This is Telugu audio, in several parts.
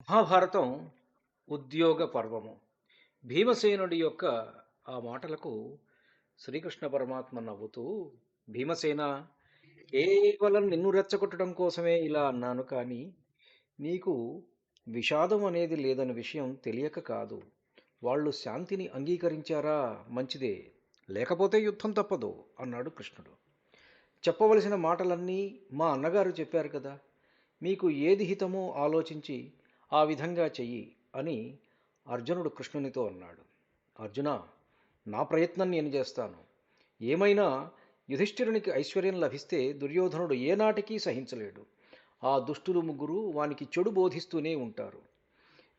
మహాభారతం ఉద్యోగ పర్వము. భీమసేనుడి యొక్క ఆ మాటలకు శ్రీకృష్ణ పరమాత్మ నవ్వుతూ, భీమసేన, కేవలం నిన్ను రెచ్చగొట్టడం కోసమే ఇలా అన్నాను కానీ, నీకు విషాదం అనేది లేదన్న విషయం తెలియక కాదు. వాళ్ళు శాంతిని అంగీకరించారా? మంచిదే. లేకపోతే యుద్ధం తప్పదు అన్నాడు కృష్ణుడు. చెప్పవలసిన మాటలన్నీ మా అన్నగారు చెప్పారు కదా! మీకు ఏది హితమో ఆలోచించి ఆ విధంగా చెయ్యి అని అర్జునుడు కృష్ణునితో అన్నాడు. అర్జున, నా ప్రయత్నం నేను చేస్తాను. ఏమైనా యుధిష్ఠిరునికి ఐశ్వర్యం లభిస్తే దుర్యోధనుడు ఏనాటికీ సహించలేడు. ఆ దుష్టులు ముగ్గురు వానికి చెడు బోధిస్తూనే ఉంటారు.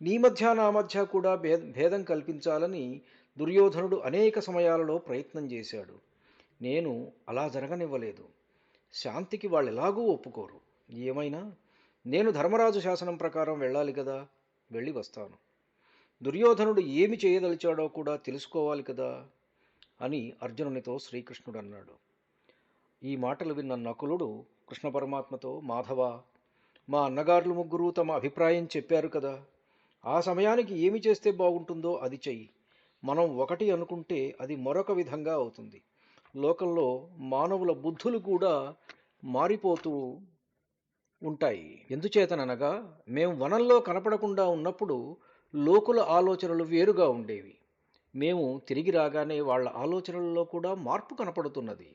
నీ మధ్య నా మధ్య కూడా భేదం కల్పించాలని దుర్యోధనుడు అనేక సమయాలలో ప్రయత్నం చేశాడు. నేను అలా జరగనివ్వలేదు. శాంతికి వాళ్ళు ఎలాగూ ఒప్పుకోరు. ఏమైనా నేను ధర్మరాజు శాసనం ప్రకారం వెళ్ళాలి కదా, వెళ్ళి వస్తాను. దుర్యోధనుడు ఏమి చేయదలిచాడో కూడా తెలుసుకోవాలి కదా అని అర్జునునితో శ్రీకృష్ణుడు అన్నాడు. ఈ మాటలు విన్న నకులుడు కృష్ణ పరమాత్మతో, మాధవ, మా అన్నగారులు ముగ్గురు తమ అభిప్రాయం చెప్పారు కదా, ఆ సమయానికి ఏమి చేస్తే బాగుంటుందో అది చెయ్యి. మనం ఒకటి అనుకుంటే అది మరొక విధంగా అవుతుంది. లోకంలో మానవుల బుద్ధులు కూడా మారిపోతూ ఉంటాయి. ఎందుచేతననగా మేము వనంలో కనపడకుండా ఉన్నప్పుడు లోకుల ఆలోచనలు వేరుగా ఉండేవి. మేము తిరిగి రాగానే వాళ్ళ ఆలోచనలలో కూడా మార్పు కనపడుతున్నది.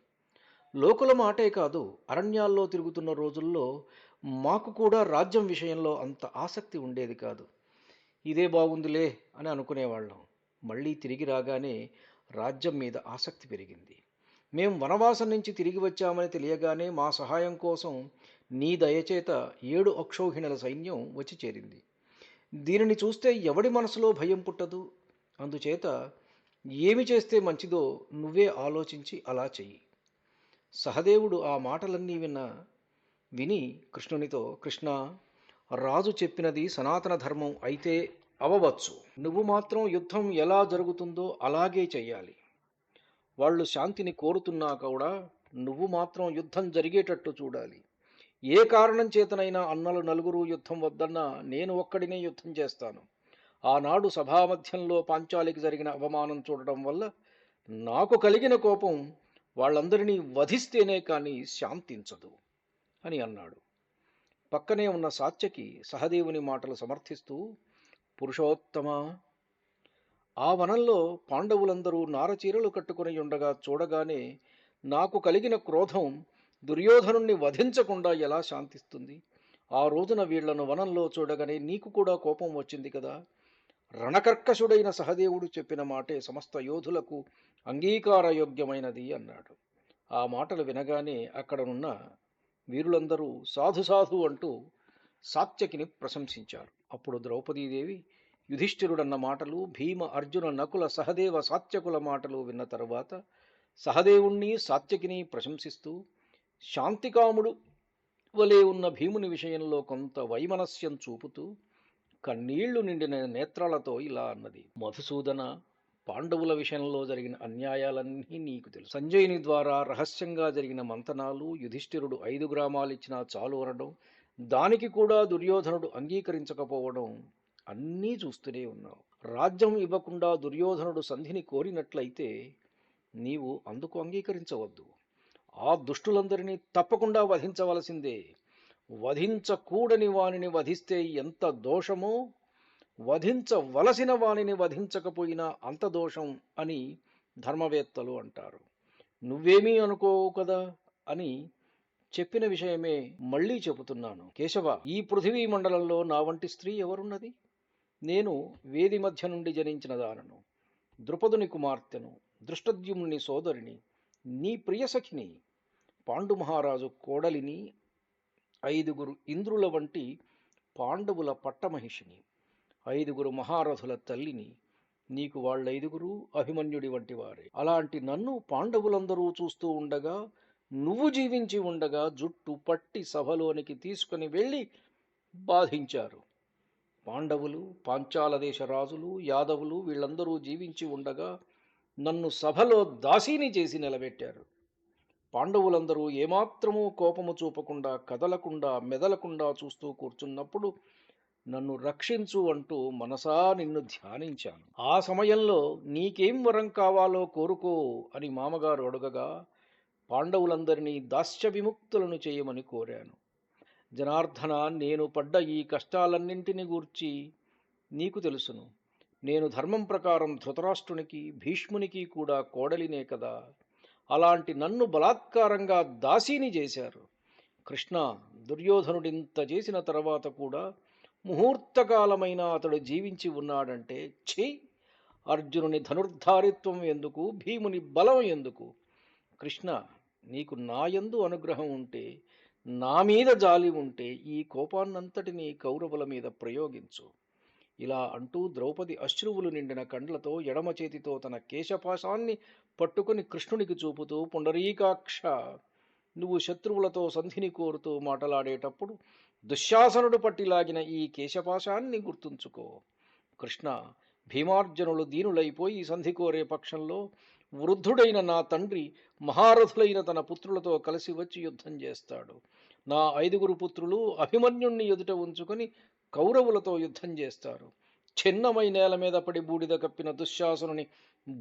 లోకుల మాటే కాదు, అరణ్యాల్లో తిరుగుతున్న రోజుల్లో మాకు కూడా రాజ్యం విషయంలో అంత ఆసక్తి ఉండేది కాదు. ఇదే బాగుందిలే అని అనుకునేవాళ్ళం. మళ్ళీ తిరిగి రాగానే రాజ్యం మీద ఆసక్తి పెరిగింది. మేం వనవాసం నుంచి తిరిగి వచ్చామని తెలియగానే మా సహాయం కోసం నీ దయచేత 7 అక్షౌహిణుల సైన్యం వచ్చి చేరింది. దీనిని చూస్తే ఎవడి మనసులో భయం పుట్టదు. అందుచేత ఏమి చేస్తే మంచిదో నువ్వే ఆలోచించి అలా చెయ్యి. సహదేవుడు ఆ మాటలన్నీ విని కృష్ణునితో, కృష్ణ, రాజు చెప్పినది సనాతన ధర్మం అయితే అవవచ్చు. నువ్వు మాత్రం యుద్ధం ఎలా జరుగుతుందో అలాగే చెయ్యాలి. వాళ్ళు శాంతిని కోరుతున్నా కూడా నువ్వు మాత్రం యుద్ధం జరిగేటట్టు చూడాలి. ఏ కారణం చేతనైనా అన్నలు నలుగురు యుద్ధం వద్దన్నా నేను ఒక్కడినే యుద్ధం చేస్తాను. ఆనాడు సభామధ్యంలో పాంచాలికి జరిగిన అవమానం చూడడం వల్ల నాకు కలిగిన కోపం వాళ్ళందరినీ వధిస్తేనే కానీ శాంతించదు అని అన్నాడు. పక్కనే ఉన్న సాత్యకి సహదేవుని మాటలు సమర్థిస్తూ, పురుషోత్తమ, ఆ వనంలో పాండవులందరూ నారచీరలు కట్టుకుని ఉండగా చూడగానే నాకు కలిగిన క్రోధం దుర్యోధనుణ్ణి వధించకుండా ఎలా శాంతిస్తుంది? ఆ రోజున వీళ్లను వనంలో చూడగానే నీకు కూడా కోపం వచ్చింది కదా. రణకర్కశుడైన సహదేవుడు చెప్పిన మాటే సమస్త యోధులకు అంగీకారయోగ్యమైనది అన్నాడు. ఆ మాటలు వినగానే అక్కడనున్న వీరులందరూ సాధు సాధు అంటూ సాత్యకిని ప్రశంసించారు. అప్పుడు ద్రౌపదీదేవి యుధిష్ఠిరుడన్న మాటలు, భీమ, అర్జున, నకుల, సహదేవ, సాత్యకుల మాటలు విన్న తరువాత సహదేవుణ్ణి సాత్యకిని ప్రశంసిస్తూ, శాంతికాముడు వలె ఉన్న భీముని విషయంలో కొంత వైమనస్యం చూపుతూ కన్నీళ్లు నిండిన నేత్రాలతో ఇలా అన్నది. మధుసూదన, పాండవుల విషయంలో జరిగిన అన్యాయాలన్నీ నీకు తెలుసు. సంజయుని ద్వారా రహస్యంగా జరిగిన మంతనాలు, యుధిష్ఠిరుడు 5 గ్రామాలిచ్చినా చాలు అనడం, దానికి కూడా దుర్యోధనుడు అంగీకరించకపోవడం అన్నీ చూస్తూనే ఉన్నావు. రాజ్యం ఇవ్వకుండా దుర్యోధనుడు సంధిని కోరినట్లయితే నీవు అందుకు అంగీకరించవద్దు. ఆ దుష్టులందరినీ తప్పకుండా వధించవలసిందే. వధించకూడని వానిని వధిస్తే ఎంత దోషమో, వధించవలసిన వానిని వధించకపోయినా అంత దోషం అని ధర్మవేత్తలు అంటారు. నువ్వేమీ అనుకోవు కదా అని చెప్పిన విషయమే మళ్ళీ చెబుతున్నాను. కేశవ, ఈ పృథివీ మండలంలో నా వంటి స్త్రీ ఎవరున్నది? నేను వేది మధ్య నుండి జనించిన దానను, ద్రుపదుని కుమార్తెను, దృష్టద్యుమ్ని సోదరిని, నీ ప్రియసఖిని, పాండు మహారాజు కోడలిని, 5 ఇంద్రుల వంటి పాండవుల పట్టమహిషిని, 5 మహారథుల తల్లిని. నీకు వాళ్ళైదుగురు అభిమన్యుడి వంటి వారే. అలాంటి నన్ను పాండవులందరూ చూస్తూ ఉండగా, నువ్వు జీవించి ఉండగా జుట్టు పట్టి సభలోనికి తీసుకుని వెళ్ళి బాధించారు. పాండవులు, పాంచాల దేశ రాజులు, యాదవులు వీళ్ళందరూ జీవించి ఉండగా నన్ను సభలో దాసీని చేసి నిలబెట్టారు. పాండవులందరూ ఏమాత్రమూ కోపము చూపకుండా, కదలకుండా, మెదలకుండా చూస్తూ కూర్చున్నప్పుడు నన్ను రక్షించు అంటూ మనసా నిన్ను ధ్యానించాను. ఆ సమయంలో నీకేం వరం కావాలో కోరుకో అని మామగారు అడగగా పాండవులందరినీ దాస్య విముక్తులను చేయమని కోరాను. జనార్దన, నేను పడ్డ ఈ కష్టాలన్నింటిని గూర్చి నీకు తెలుసును. నేను ధర్మం ప్రకారం ధృతరాష్ట్రునికి భీష్మునికి కూడా కోడలినే కదా. అలాంటి నన్ను బలాత్కారంగా దాసీని చేశారు. కృష్ణ, దుర్యోధనుడింత చేసిన తర్వాత కూడా ముహూర్తకాలమైన అతడు జీవించి ఉన్నాడంటే ఛీ! అర్జునుని ధనుర్ధారిత్వం ఎందుకు, భీముని బలం ఎందుకు? కృష్ణ, నీకు నాయందు అనుగ్రహం ఉంటే, నా మీద జాలి ఉంటే ఈ కోపాన్నంతటినీ కౌరవుల మీద ప్రయోగించు. ఇలా అంటూ ద్రౌపది అశ్రువులు నిండిన కండ్లతో ఎడమ చేతితో తన కేశపాశాన్ని పట్టుకుని కృష్ణునికి చూపుతూ, పుండరీకాక్ష, నువ్వు శత్రువులతో సంధిని కోరుతూ మాటలాడేటప్పుడు దుశ్శాసనుడు పట్టిలాగిన ఈ కేశపాశాన్ని గుర్తుంచుకో. కృష్ణ, భీమార్జునులు దీనులైపోయి సంధి కోరే పక్షంలో వృద్ధుడైన నా తండ్రి మహారథులైన తన పుత్రులతో కలిసి వచ్చి యుద్ధం చేస్తాడు. నా 5 పుత్రులు అభిమన్యుణ్ణి ఎదుట ఉంచుకొని కౌరవులతో యుద్ధం చేస్తారు. చిన్నమై నేల మీద పడి బూడిద కప్పిన దుశ్శాసనుని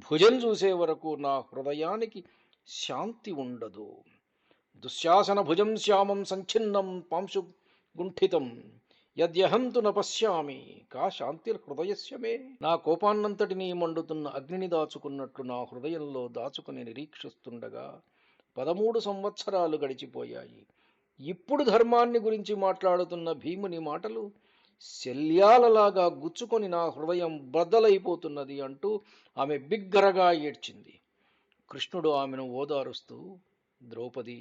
భుజం చూసే వరకు నా హృదయానికి శాంతి ఉండదు. దుశ్శాసన భుజం శ్యామం సంఛిన్నం పాంశు గుంఠితం యద్యహం తు న పశ్యామి కా శాంతిర్హృదయస్య మే. నా కోపాన్నంతటినీ మండుతున్న అగ్నిని దాచుకున్నట్లు నా హృదయంలో దాచుకుని నిరీక్షిస్తుండగా 13 సంవత్సరాలు గడిచిపోయాయి. ఇప్పుడు ధర్మాన్ని గురించి మాట్లాడుతున్న భీముని మాటలు శల్యాలలాగా గుచ్చుకొని నా హృదయం బద్దలైపోతున్నది అంటూ ఆమె బిగ్గరగా ఏడ్చింది. కృష్ణుడు ఆమెను ఓదారుస్తూ, ద్రౌపది,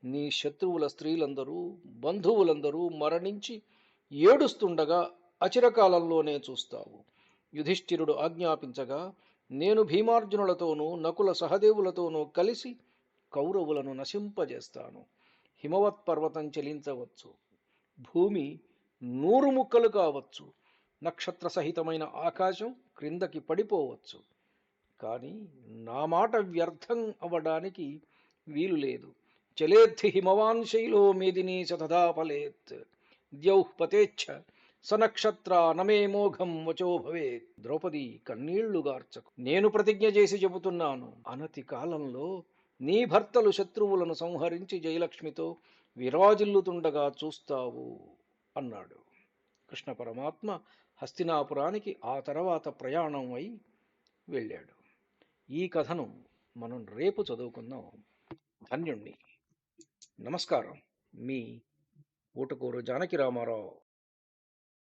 నీ శత్రువుల స్త్రీలందరూ బంధువులందరూ మరణించి ఏడుస్తుండగా అచిరకాలంలోనే చూస్తావు. యుధిష్ఠిరుడు ఆజ్ఞాపించగా నేను భీమార్జునులతోనూ నకుల సహదేవులతోనూ కలిసి కౌరవులను నశింపజేస్తాను. హిమవత్ పర్వతం చెలించవచ్చు, భూమి 100 ముక్కలు కావచ్చు, నక్షత్ర సహితమైన ఆకాశం క్రిందకి పడిపోవచ్చు. కానీ నా మాట వ్యర్థం అవ్వడానికి వీలు లేదు. చలేద్ధి హిమవాన్ శైలో మేదిని శతధా ఫలేత్ ద్యౌః పతేచ్ఛ సనక్షత్ర నమే మోఘం వచో భవేత్. ద్రౌపది, కన్నీళ్లు గార్చకు. నేను ప్రతిజ్ఞ చేసి చెబుతున్నాను, అనతి కాలంలో నీ భర్తలు శత్రువులను సంహరించి జయలక్ష్మితో విరాజిల్లుతుండగా చూస్తావు అన్నాడు. కృష్ణ పరమాత్మ హస్తినాపురానికి ఆ తర్వాత ప్రయాణం అయి వెళ్ళాడు. ఈ కథను మనం రేపు చదువుకుందాం. ధన్యుణ్ణి. నమస్కారం. మీ ఊటకూరు జానకి రామారావు.